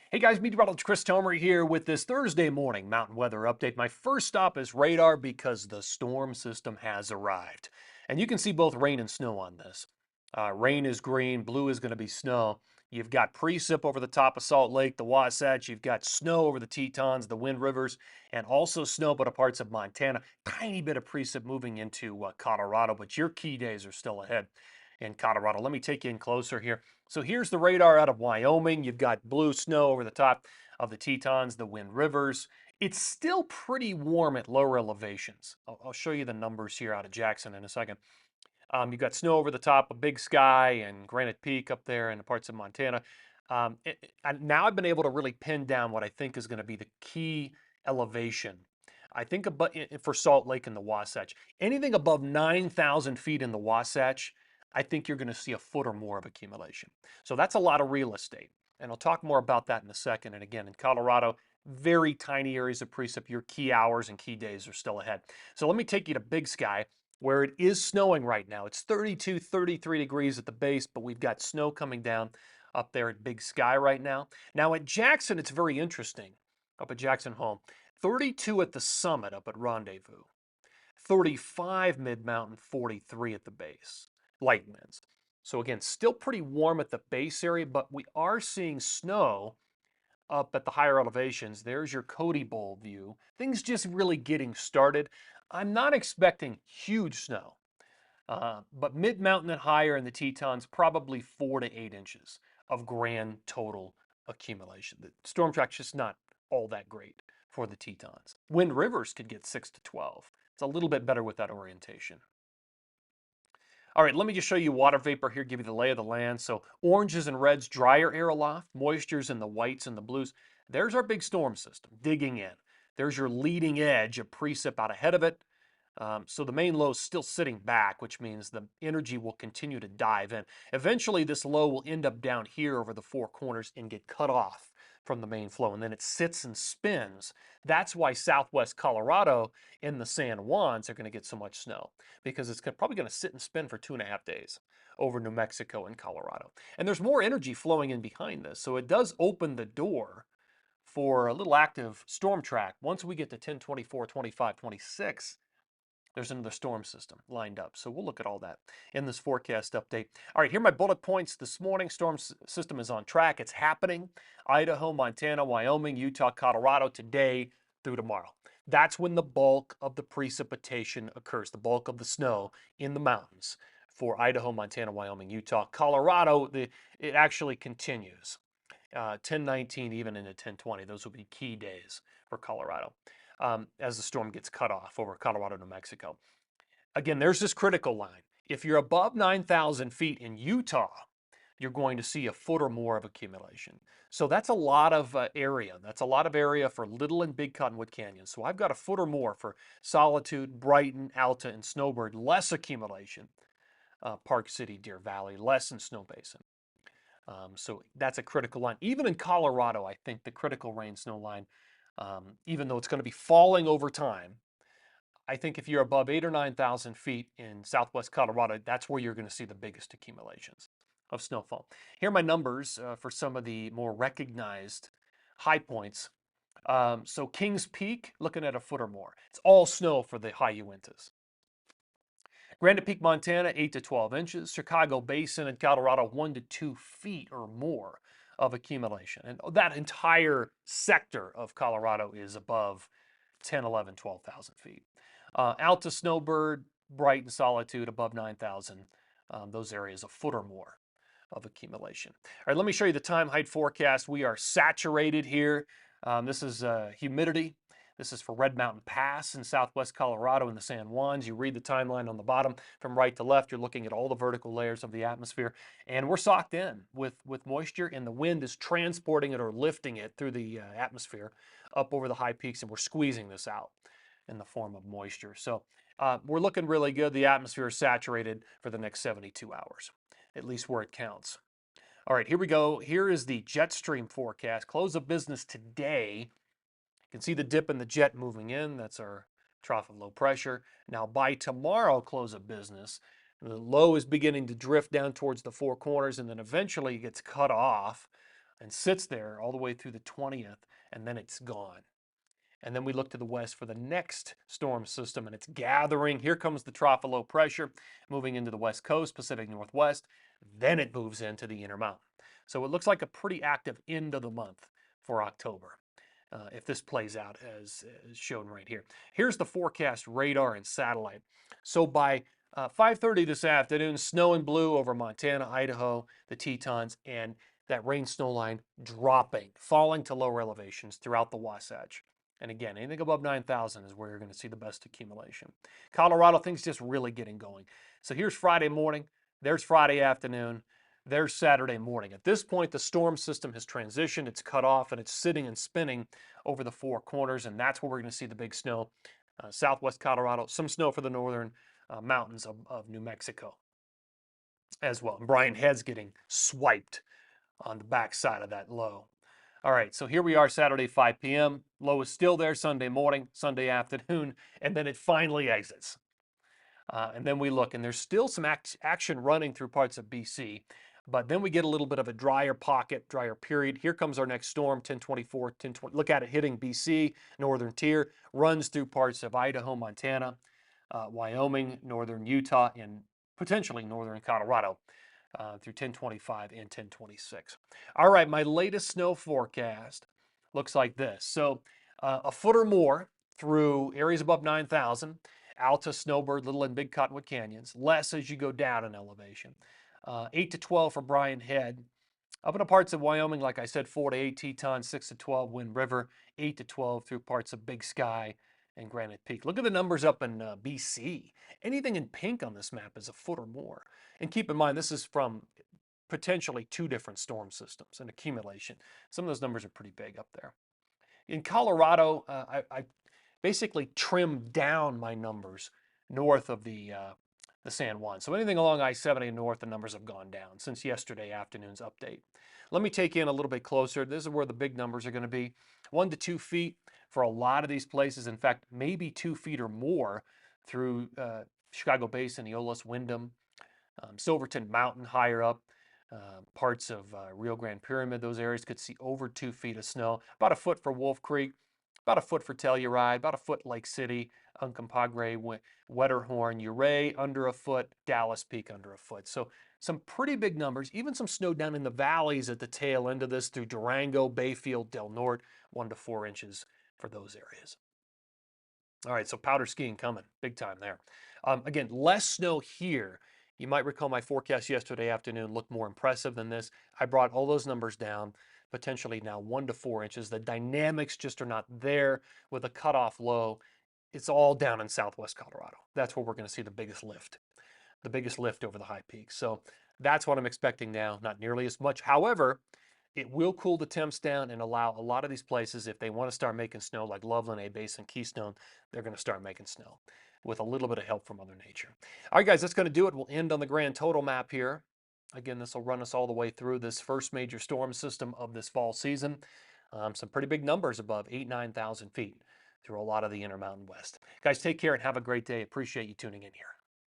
Hey guys, Meteorologist Chris Tomer here with this Thursday morning mountain weather update. My first stop is radar because the storm system has arrived. And you can see both rain and snow on this. Rain is green, blue is going to be snow. You've got precip over the top of Salt Lake, the Wasatch. You've got snow over the Tetons, the Wind Rivers, and also snow but parts of Montana. Tiny bit of precip moving into Colorado, but your key days are still ahead in Colorado. Let me take you in closer here. So here's the radar out of Wyoming. You've got blue snow over the top of the Tetons, the Wind Rivers. It's still pretty warm at lower elevations. I'll show you the numbers here out of Jackson in a second. You've got snow over the top of Big Sky and Granite Peak up there in the parts of Montana. And now I've been able to really pin down what I think is going to be the key elevation. I think for Salt Lake and the Wasatch, anything above 9,000 feet in the Wasatch, I think you're going to see a foot or more of accumulation. So that's a lot of real estate. And I'll talk more about that in a second. And again, in Colorado, very tiny areas of precip. Your key hours and key days are still ahead. So let me take you to Big Sky, where it is snowing right now. It's 32, 33 degrees at the base, but we've got snow coming down up there at Big Sky right now. Now at Jackson, it's very interesting. Up at Jackson Home, 32 at the summit up at Rendezvous, 35 mid-mountain, 43 at the base. Light winds. So again, still pretty warm at the base area, but we are seeing snow up at the higher elevations. There's your Cody Bowl view. Things just really getting started. I'm not expecting huge snow, but mid-mountain and higher in the Tetons, probably 4 to 8 inches of grand total accumulation. The storm track's just not all that great for the Tetons. Wind Rivers could get 6 to 12. It's a little bit better with that orientation. All right, let me just show you water vapor here, give you the lay of the land. So oranges and reds, drier air aloft, moistures in the whites and the blues. There's our big storm system digging in. There's your leading edge of precip out ahead of it. So the main low is still sitting back, which means the energy will continue to dive in. Eventually, this low will end up down here over the four corners and get cut off from the main flow, and then it sits and spins. That's why southwest Colorado and the San Juans are going to get so much snow, because it's probably going to sit and spin for 2.5 days over New Mexico and Colorado. And there's more energy flowing in behind this, so it does open the door for a little active storm track. Once we get to 10, 24, 25, 26, there's another storm system lined up. So we'll look at all that in this forecast update. All right, here are my bullet points this morning. Storm system is on track. It's happening. Idaho, Montana, Wyoming, Utah, Colorado today through tomorrow. That's when the bulk of the precipitation occurs, the bulk of the snow in the mountains for Idaho, Montana, Wyoming, Utah. Colorado, it actually continues. 10/19 even into 10/20. Those will be key days for Colorado as the storm gets cut off over Colorado, New Mexico. Again, there's this critical line. If you're above 9,000 feet in Utah, you're going to see a foot or more of accumulation. So that's a lot of area. That's a lot of area for Little and Big Cottonwood Canyon. So I've got a foot or more for Solitude, Brighton, Alta, and Snowbird. Less accumulation. Park City, Deer Valley, less in Snow Basin. So that's a critical line. Even in Colorado, I think the critical rain snow line, even though it's going to be falling over time, I think if you're above 8 or 9,000 feet in southwest Colorado, that's where you're going to see the biggest accumulations of snowfall. Here are my numbers for some of the more recognized high points. So Kings Peak, looking at a foot or more. It's all snow for the high Uintas. Granite Peak, Montana, 8 to 12 inches. Chicago Basin in Colorado, 1 to 2 feet or more of accumulation. And that entire sector of Colorado is above 10, 11, 12,000 feet. Alta, Snowbird, Brighton, Solitude, above 9,000. Those areas, a foot or more of accumulation. All right, let me show you the time height forecast. We are saturated here. This is humidity. This is for Red Mountain Pass in southwest Colorado in the San Juans. You read the timeline on the bottom from right to left. You're looking at all the vertical layers of the atmosphere. And we're socked in with moisture, and the wind is transporting it or lifting it through the atmosphere up over the high peaks, and we're squeezing this out in the form of moisture. So we're looking really good. The atmosphere is saturated for the next 72 hours, at least where it counts. All right, here we go. Here is the jet stream forecast. Close of business today. You can see the dip in the jet moving in. That's our trough of low pressure. Now by tomorrow close of business, the low is beginning to drift down towards the four corners, and then eventually it gets cut off and sits there all the way through the 20th, and then it's gone. And then we look to the west for the next storm system, and it's gathering. Here comes the trough of low pressure moving into the west coast, Pacific Northwest. Then it moves into the Intermountain. So it looks like a pretty active end of the month for October, if this plays out as shown right here. Here's the forecast radar and satellite. So by 5:30 this afternoon, snow and blue over Montana, Idaho, the Tetons, and that rain snow line dropping, falling to lower elevations throughout the Wasatch. And again, anything above 9,000 is where you're going to see the best accumulation. Colorado, things just really getting going. So here's Friday morning, there's Friday afternoon, there's Saturday morning. At this point, the storm system has transitioned, it's cut off, and it's sitting and spinning over the four corners, and that's where we're going to see the big snow. Southwest Colorado, some snow for the northern mountains of New Mexico as well. And Brian Head's getting swiped on the backside of that low. All right, so here we are Saturday, 5 p.m. Low is still there Sunday morning, Sunday afternoon, and then it finally exits. And then we look, and there's still some action running through parts of BC, but then we get a little bit of a drier pocket, drier period. Here comes our next storm, 1024, 1020. Look at it hitting BC, northern tier, runs through parts of Idaho, Montana, Wyoming, northern Utah, and potentially northern Colorado. Through 1025 and 1026. All right, my latest snow forecast looks like this. So a foot or more through areas above 9,000, Alta, Snowbird, Little and Big Cottonwood Canyons, less as you go down in elevation. 8 to 12 for Brian Head. Up into parts of Wyoming, like I said, 4 to 8 Tetons, 6 to 12 Wind River, 8 to 12 through parts of Big Sky and Granite Peak. Look at the numbers up in BC. Anything in pink on this map is a foot or more. And keep in mind, this is from potentially two different storm systems and accumulation. Some of those numbers are pretty big up there. In Colorado, I basically trimmed down my numbers north of the San Juan. So anything along I-70 and north, the numbers have gone down since yesterday afternoon's update. Let me take you in a little bit closer. This is where the big numbers are going to be. 1 to 2 feet for a lot of these places. In fact, maybe 2 feet or more through Chicago Basin, Eolas, Windham, Silverton Mountain higher up. Parts of Rio Grande Pyramid, those areas could see over 2 feet of snow. About a foot for Wolf Creek, about a foot for Telluride, about a foot Lake City, Uncompahgre, Wetterhorn, Ouray under a foot, Dallas Peak under a foot. So some pretty big numbers, even some snow down in the valleys at the tail end of this through Durango, Bayfield, Del Norte, 1 to 4 inches for those areas. All right, so powder skiing coming, big time there. Again, less snow here. You might recall my forecast yesterday afternoon looked more impressive than this. I brought all those numbers down, potentially now 1 to 4 inches. The dynamics just are not there with a cutoff low. It's all down in southwest Colorado. That's where we're going to see the biggest lift over the high peaks. So that's what I'm expecting now, not nearly as much. However, it will cool the temps down and allow a lot of these places, if they want to start making snow, like Loveland, A-Basin, Keystone, they're going to start making snow with a little bit of help from Mother Nature. All right, guys, that's going to do it. We'll end on the grand total map here. Again, this will run us all the way through this first major storm system of this fall season. Some pretty big numbers above 9,000 feet through a lot of the Intermountain West. Guys, take care and have a great day. Appreciate you tuning in here.